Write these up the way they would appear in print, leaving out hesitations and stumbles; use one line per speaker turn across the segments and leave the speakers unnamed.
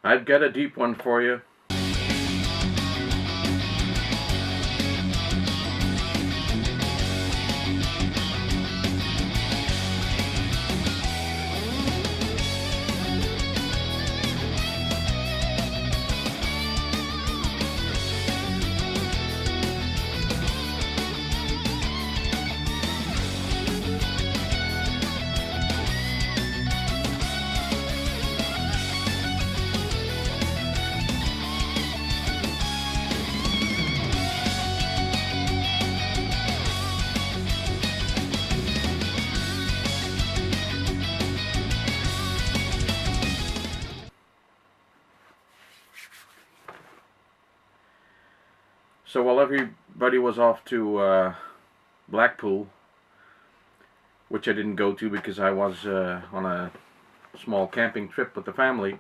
I've got a deep one for you. So while everybody was off to Blackpool, which I didn't go to because I was on a small camping trip with the family,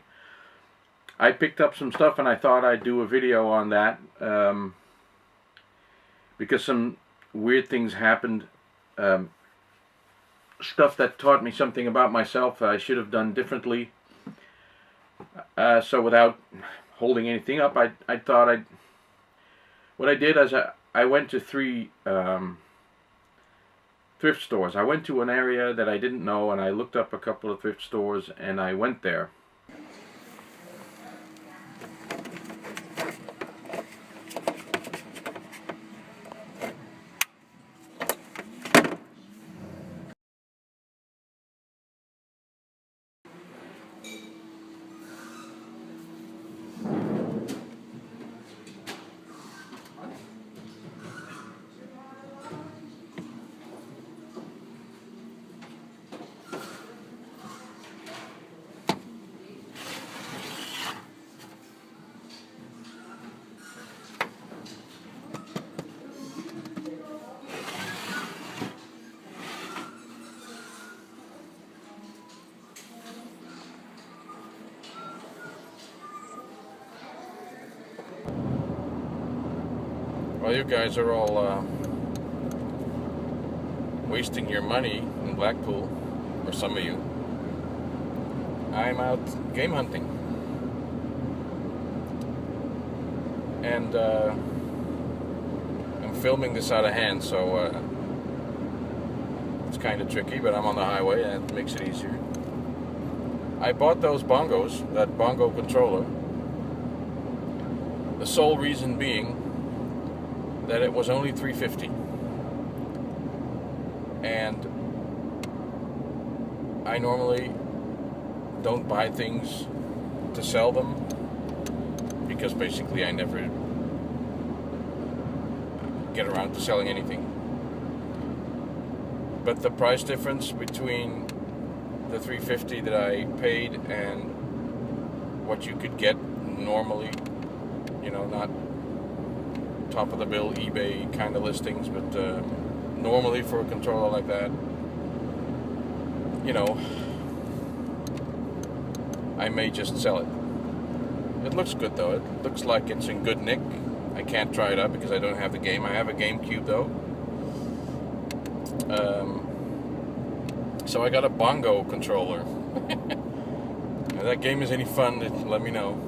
I picked up some stuff and I thought I'd do a video on that because some weird things happened. Stuff that taught me something about myself that I should have done differently. So without holding anything up, I thought what I did is I went to three thrift stores. I went to an area that I didn't know, and I looked up a couple of thrift stores, and I went there. Well, you guys are all wasting your money in Blackpool, or some of you. I'm out game hunting. And I'm filming this out of hand, so it's kind of tricky, but I'm on the highway and it makes it easier. I bought those bongos, that bongo controller, the sole reason being that it was only $3.50, and I normally don't buy things to sell them because basically I never get around to selling anything. But the price difference between the $3.50 that I paid and what you could get normally, you know, not top of the bill eBay kind of listings, but normally for a controller like that, you know, I may just sell it. It looks good though. It looks like it's in good nick. I can't try it out because I don't have the game. I have a GameCube though. So I got a bongo controller. If that game is any fun, let me know.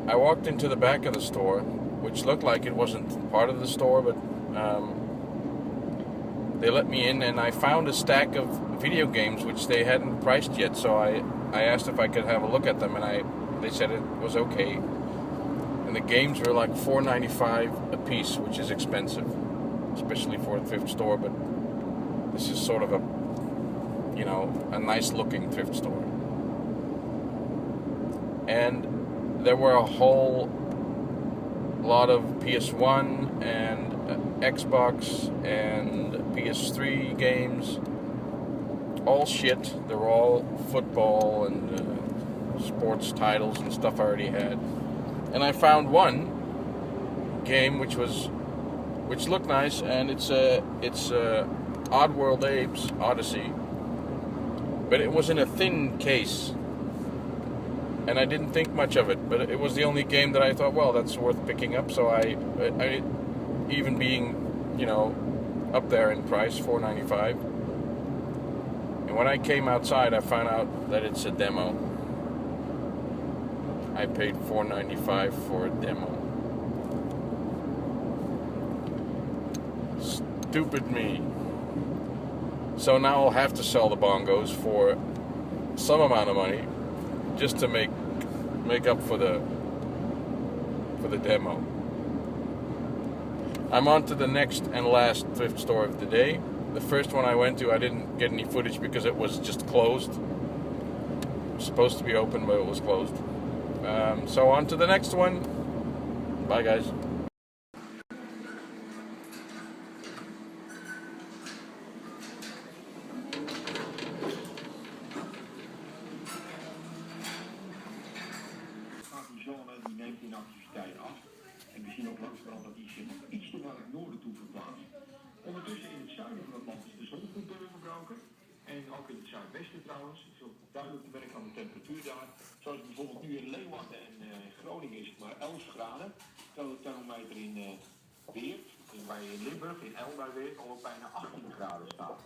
I walked into the back of the store, which looked like it wasn't part of the store, but they let me in, and I found a stack of video games which they hadn't priced yet. So I asked if I could have a look at them, and they said it was okay. And the games were like $4.95 a piece, which is expensive, especially for a thrift store. But this is sort of a nice looking thrift store. And there were a whole lot of PS1 and Xbox and PS3 games. All shit. They were all football and sports titles and stuff I already had. And I found one game which looked nice, and it's Oddworld Apes Odyssey. But it was in a thin case. And I didn't think much of it, but it was the only game that I thought, well, that's worth picking up. So I even being, up there in price, $4.95. And when I came outside, I found out that it's a demo. I paid $4.95 for a demo. Stupid me. So now I'll have to sell the bongos for some amount of money just to make up for the demo. I'm on to the next and last thrift store of the day. The first one I went to, I didn't get any footage because it was just closed. It was supposed to be open, but it was closed. So on to the next one. Bye, guys.
Die neemt in activiteit af. En we zien ook langzamerhand dat die zich iets te naar het noorden toe verplaatst. Ondertussen in het zuiden van het land is de zon goed doorgebroken. En ook in het zuidwesten trouwens. Het is ook duidelijk te merken aan de temperatuur daar. Zoals bijvoorbeeld nu in Leeuwarden en Groningen is het maar 11 graden. Terwijl de thermometer in Weert, bij Limburg, in Elberweert, al op bijna 18 graden staat.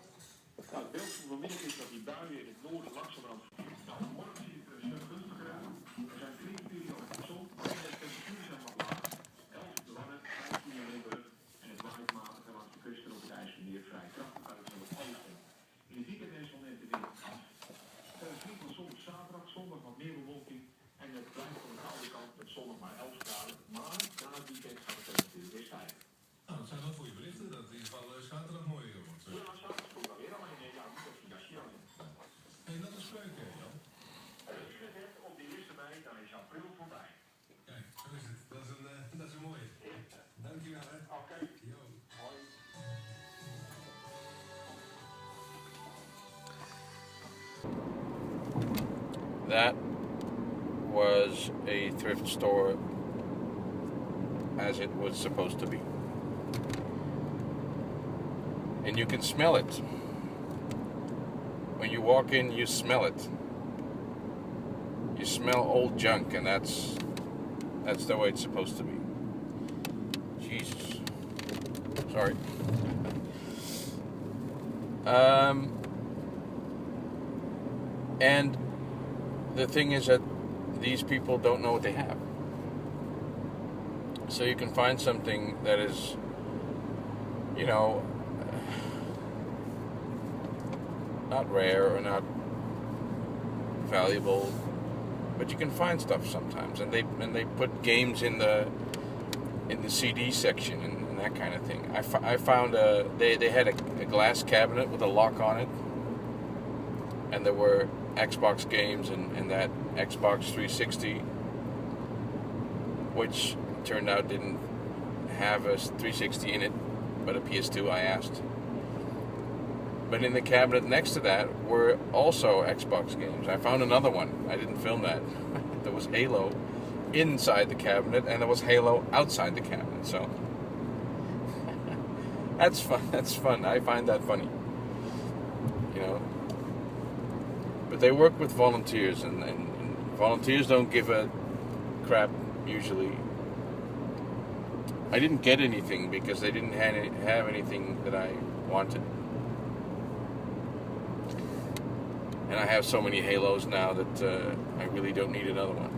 Nou, het beeld van vanmiddag is dat die buien in het noorden langzamerhand. Nou, morgen ziet het er een stuk gunstiger uit. Er zijn flinke perioden van zon, maar de temperaturen zijn wat laag. 11 in Drangen, 15 in Limburg en het waait matig en langs de kusten op het IJsselmeer vrij krachtig uit het oosten. In het weekend is neemt de wind af. Er is flink van zon op zaterdag, zondag wat meer bewolking en het blijft van de koude kant met zondag maar 11 graden. Maar na het weekend gaat de temperatuur weer stijgen.
Nou, dat zijn wel goede berichten dat het in ieder geval zaterdag mooi wordt.
Ja, zaterdag komt dan weer alleen ja, moet even een jasje aan.
En dat is leuk, hè, Jan?
Als je het hebt op de 1e mei, dan is april voorbij.
Kijk, zo is het. Dat is een mooie. Dankjewel, hè.
Oké.
Yo.
Hoi.
That was a thrift store as it was supposed to be. And you can smell it. When you walk in, you smell it. You smell old junk, and that's the way it's supposed to be. Jesus. Sorry. And the thing is that these people don't know what they have. So you can find something that is, you know, not rare or not valuable, but you can find stuff sometimes, and they put games in the CD section and that kind of thing. I found they had a glass cabinet with a lock on it, and there were Xbox games and that Xbox 360, which turned out didn't have a 360 in it, but a PS2. I asked. But in the cabinet next to that were also Xbox games. I found another one. I didn't film that. There was Halo inside the cabinet, and there was Halo outside the cabinet. So that's fun. That's fun. I find that funny. You know. But they work with volunteers, and volunteers don't give a crap usually. I didn't get anything because they didn't have anything that I wanted. And I have so many Halos now that I really don't need another one.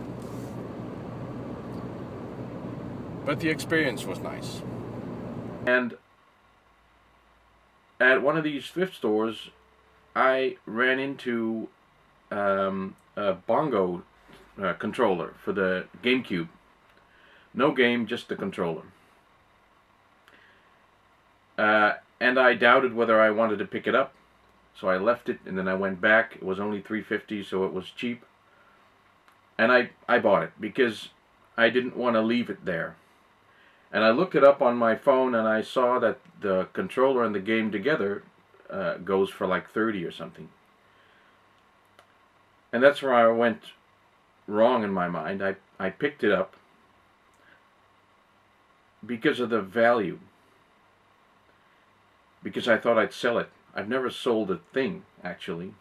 But the experience was nice. And at one of these thrift stores, I ran into a bongo controller for the GameCube. No game, just the controller. And I doubted whether I wanted to pick it up. So I left it, and then I went back. It was only $3.50, so it was cheap. And I bought it because I didn't want to leave it there. And I looked it up on my phone, and I saw that the controller and the game together goes for like $30 or something. And that's where I went wrong in my mind. I picked it up because of the value. Because I thought I'd sell it. I've never sold a thing, actually.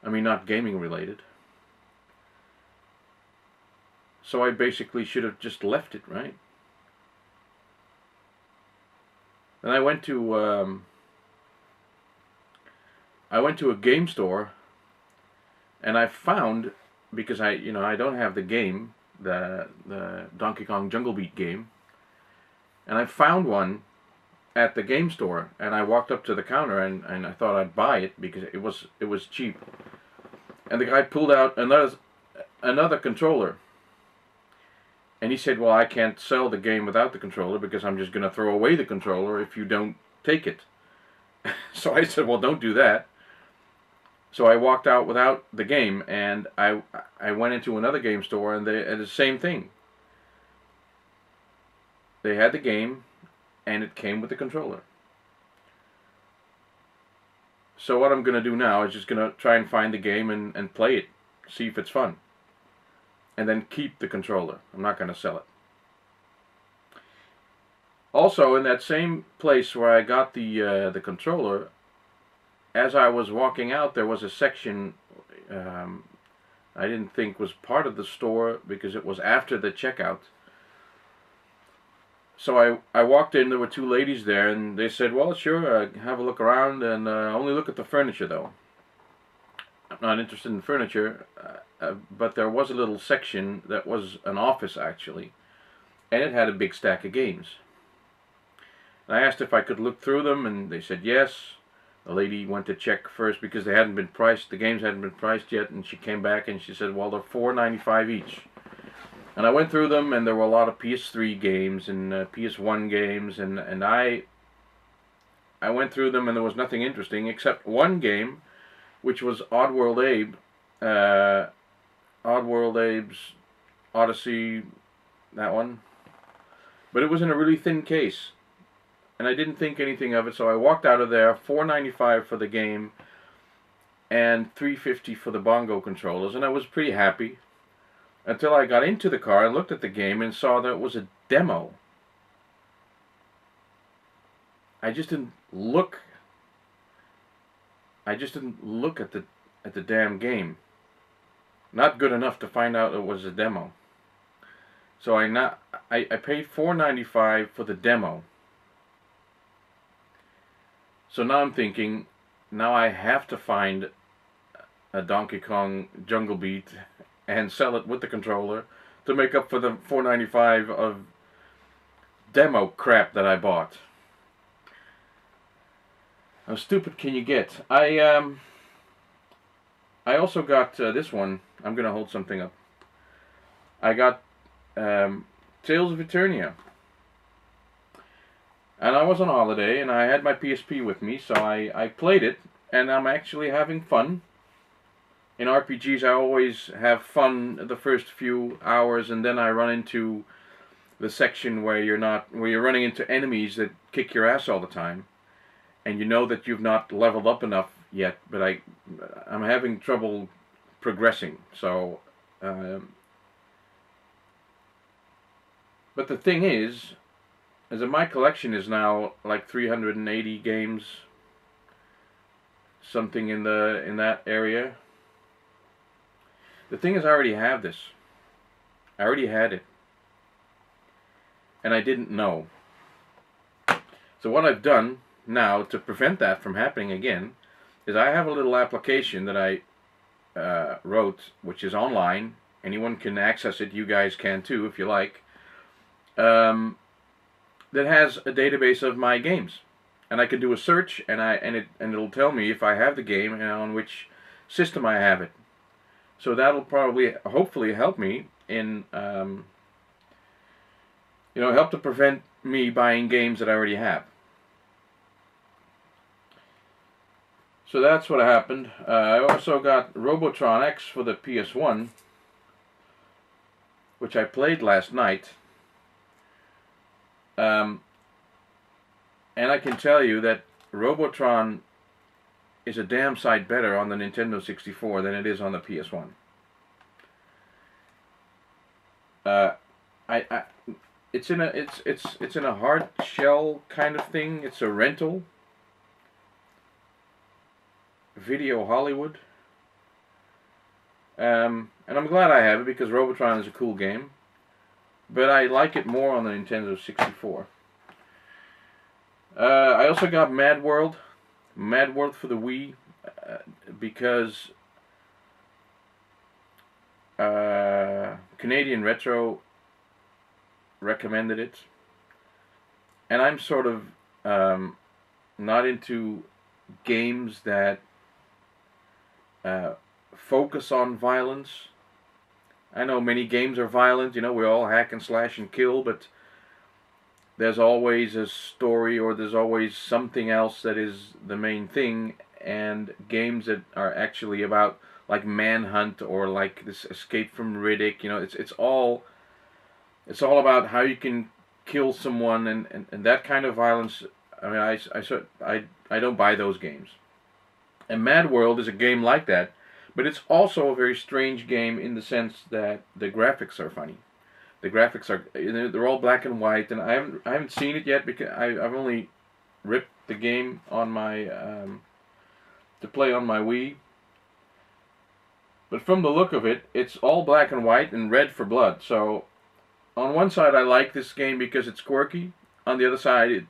I mean, not gaming related. So I basically should have just left it, right? Then I went to a game store, and I found, because I don't have the game, the Donkey Kong Jungle Beat game, and I found one at the game store, and I walked up to the counter and I thought I'd buy it because it was cheap. And the guy pulled out another controller. And he said, well, I can't sell the game without the controller because I'm just going to throw away the controller if you don't take it. So I said, well, don't do that. So I walked out without the game, and I went into another game store, and they had the same thing. They had the game, and it came with the controller. So what I'm going to do now is just going to try and find the game and play it, see if it's fun. And then keep the controller. I'm not going to sell it. Also, in that same place where I got the controller, as I was walking out, there was a section I didn't think was part of the store because it was after the checkout. So I walked in, there were two ladies there, and they said, well, sure, have a look around, and only look at the furniture, though. I'm not interested in furniture, but there was a little section that was an office, actually, and it had a big stack of games. And I asked if I could look through them, and they said yes. The lady went to check first because they hadn't been priced, the games hadn't been priced yet, and she came back and she said, well, they're $4.95 each. And I went through them, and there were a lot of PS3 games and PS1 games, and I went through them, and there was nothing interesting except one game, which was Oddworld Abe's Odyssey, that one. But it was in a really thin case, and I didn't think anything of it, so I walked out of there, $4.95 for the game, and $3.50 for the bongo controllers, and I was pretty happy. Until I got into the car and looked at the game and saw that it was a demo. I just didn't look at the damn game. Not good enough to find out it was a demo. So I paid $4.95 for the demo. So now I'm thinking, now I have to find a Donkey Kong Jungle Beat and sell it with the controller to make up for the $4.95 of demo crap that I bought. How stupid can you get? I also got this one. I'm gonna hold something up. I got Tales of Eternia, and I was on holiday, and I had my PSP with me, so I played it, and I'm actually having fun. In RPGs, I always have fun the first few hours, and then I run into the section where you're running into enemies that kick your ass all the time, and you know that you've not leveled up enough yet. But I'm having trouble progressing. So, but the thing is that my collection is now like 380 games, something in that area. The thing is, I already have this. I already had it. And I didn't know. So what I've done now to prevent that from happening again is I have a little application that I wrote, which is online. Anyone can access it. You guys can too, if you like. That has a database of my games. And I can do a search, and it'll tell me if I have the game and on which system I have it. So that'll hopefully help me in, help to prevent me buying games that I already have. So that's what happened. I also got Robotron X for the PS1, which I played last night. And I can tell you that Robotron is a damn sight better on the Nintendo 64 than it is on the PS1. It's in a hard shell kind of thing. It's a rental. Video Hollywood. And I'm glad I have it because Robotron is a cool game. But I like it more on the Nintendo 64. I also got Mad World for the Wii, because Canadian Retro recommended it, and I'm sort of not into games that focus on violence. I know many games are violent, we all hack and slash and kill, but there's always a story or there's always something else that is the main thing, and games that are actually about like Manhunt or like this Escape from Riddick, it's all about how you can kill someone and that kind of violence. I mean, I don't buy those games. And Mad World is a game like that, but it's also a very strange game in the sense that the graphics are funny. The graphics are, they're all black and white, and I haven't seen it yet because I've only ripped the game on my to play on my Wii. But from the look of it, it's all black and white and red for blood. So on one side, I like this game because it's quirky. On the other side,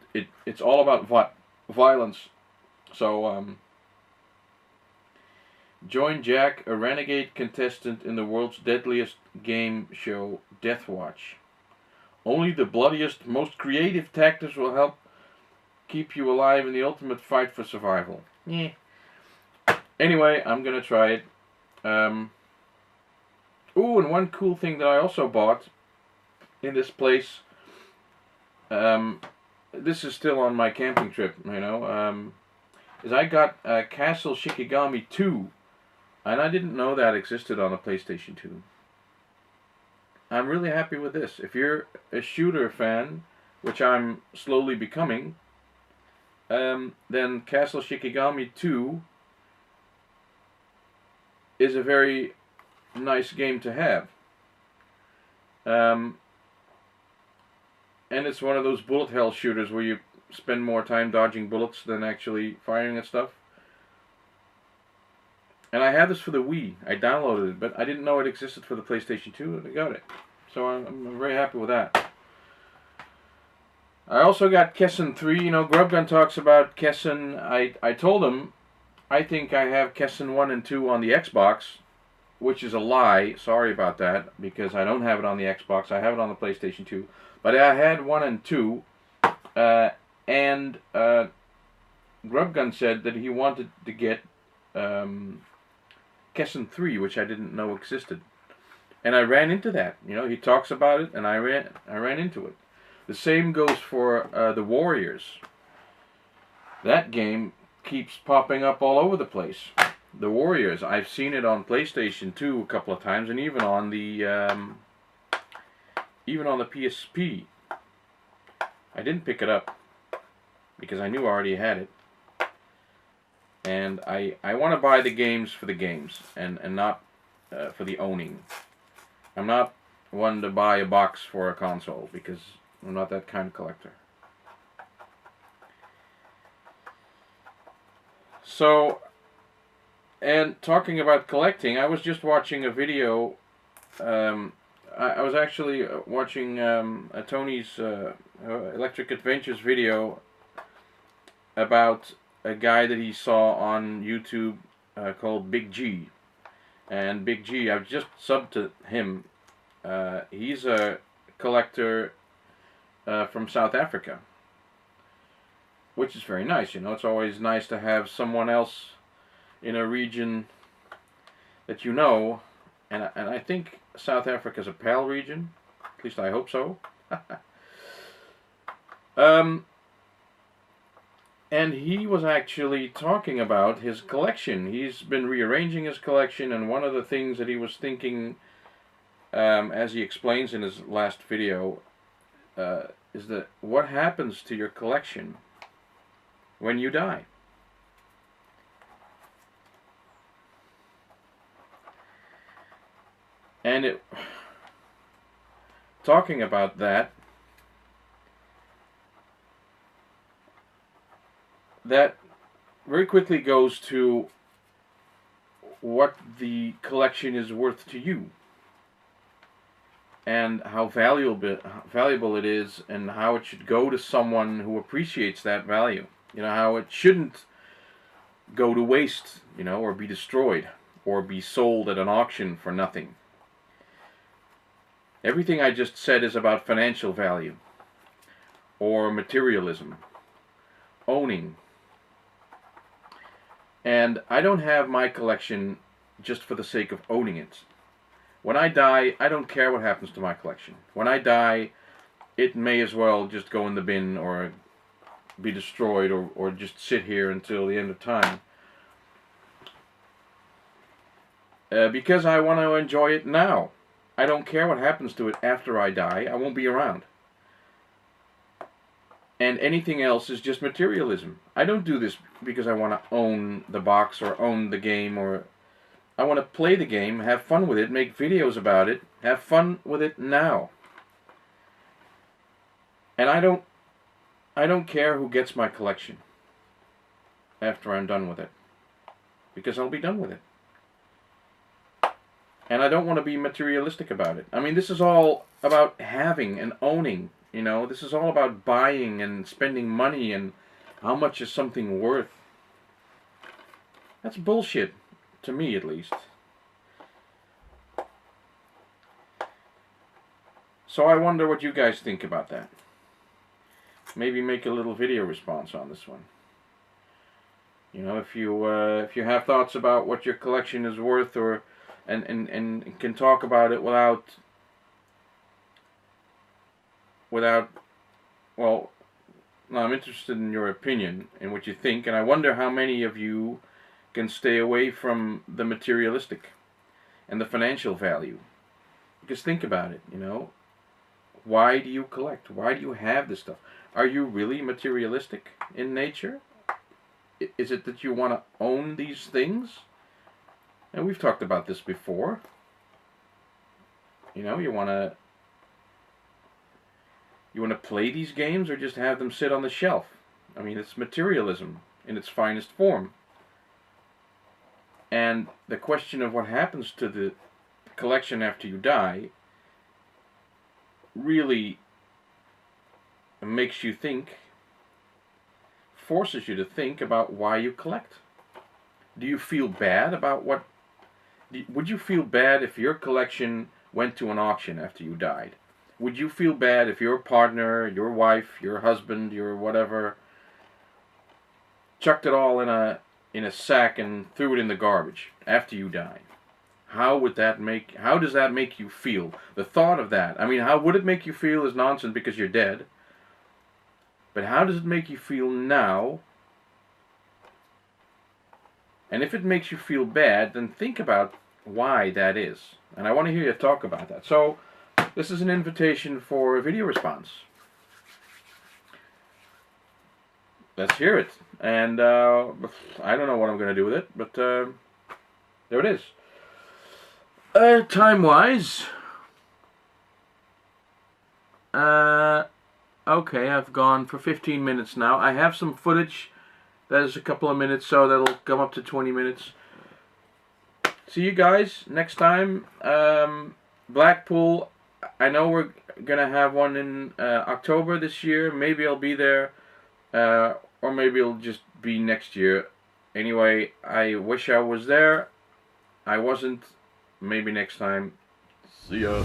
it's all about violence. So join Jack, a renegade contestant in the world's deadliest game show, Death Watch. Only the bloodiest, most creative tactics will help keep you alive in the ultimate fight for survival. Yeah. Anyway, I'm gonna try it. Ooh, and one cool thing that I also bought in this place. This is still on my camping trip, is I got Castle Shikigami 2. And I didn't know that existed on a PlayStation 2. I'm really happy with this. If you're a shooter fan, which I'm slowly becoming, then Castle Shikigami 2 is a very nice game to have. And it's one of those bullet hell shooters where you spend more time dodging bullets than actually firing at stuff. And I had this for the Wii. I downloaded it, but I didn't know it existed for the PlayStation 2, and I got it. So I'm very happy with that. I also got Kessen 3. Grubgun talks about Kessen. I told him I think I have Kessen 1 and 2 on the Xbox, which is a lie. Sorry about that, because I don't have it on the Xbox. I have it on the PlayStation 2. But I had 1 and 2, and Grubgun said that he wanted to get Kessen 3, which I didn't know existed. And I ran into that. He talks about it, and I ran into it. The same goes for the Warriors. That game keeps popping up all over the place. The Warriors. I've seen it on PlayStation 2 a couple of times, and even on the PSP. I didn't pick it up because I knew I already had it. And I want to buy the games for the games and not for the owning. I'm not one to buy a box for a console because I'm not that kind of collector. So, and talking about collecting, I was just watching a video. I was actually watching Tony's Electric Adventures video about a guy that he saw on YouTube called Big G. And Big G, I've just subbed to him. He's a collector from South Africa, which is very nice. It's always nice to have someone else in a region that you know. And I think South Africa is a PAL region. At least I hope so. And he was actually talking about his collection. He's been rearranging his collection, and one of the things that he was thinking, as he explains in his last video, is that what happens to your collection when you die? And talking about that very quickly goes to what the collection is worth to you, and how valuable it is, and how it should go to someone who appreciates that value. How it shouldn't go to waste, or be destroyed, or be sold at an auction for nothing. Everything I just said is about financial value or materialism, owning. And I don't have my collection just for the sake of owning it. When I die, I don't care what happens to my collection. When I die, it may as well just go in the bin or be destroyed or just sit here until the end of time. Because I want to enjoy it now. I don't care what happens to it after I die. I won't be around. And anything else is just materialism. I don't do this because I want to own the box or own the game, or I want to play the game, have fun with it, make videos about it, have fun with it now. And I don't care who gets my collection after I'm done with it, because I'll be done with it. And I don't want to be materialistic about it. I mean, this is all about having and owning, you know. This is all about buying and spending money and how much is something worth. That's bullshit, to me at least. So I wonder what you guys think about that. Maybe make a little video response on this one. You know, if you have thoughts about what your collection is worth, or and can talk about it without well, I'm interested in your opinion and what you think, and I wonder how many of you can stay away from the materialistic and the financial value. Because think about it, you know. Why do you collect? Why do you have this stuff? Are you really materialistic in nature? Is it that you want to own these things? And we've talked about this before. You know, you want to play these games or just have them sit on the shelf? I mean, it's materialism in its finest form. And the question of what happens to the collection after you die really makes you think, forces you to think about why you collect. Do you feel bad about what... Would you feel bad if your collection went to an auction after you died? Would you feel bad if your partner, your wife, your husband, your whatever, chucked it all in a sack and threw it in the garbage after you died? How does that make you feel? The thought of that. I mean, how would it make you feel is nonsense because you're dead. But how does it make you feel now? And if it makes you feel bad, then think about why that is. And I want to hear you talk about that. So, this is an invitation for a video response. Let's hear it. And I don't know what I'm going to do with it, but there it is. Time-wise, okay, I've gone for 15 minutes now. I have some footage that is a couple of minutes, so that'll come up to 20 minutes. See you guys next time. Blackpool, I know we're going to have one in October this year. Maybe I'll be there, or maybe it'll just be next year. Anyway, I wish I was there. I wasn't. Maybe next time. See ya.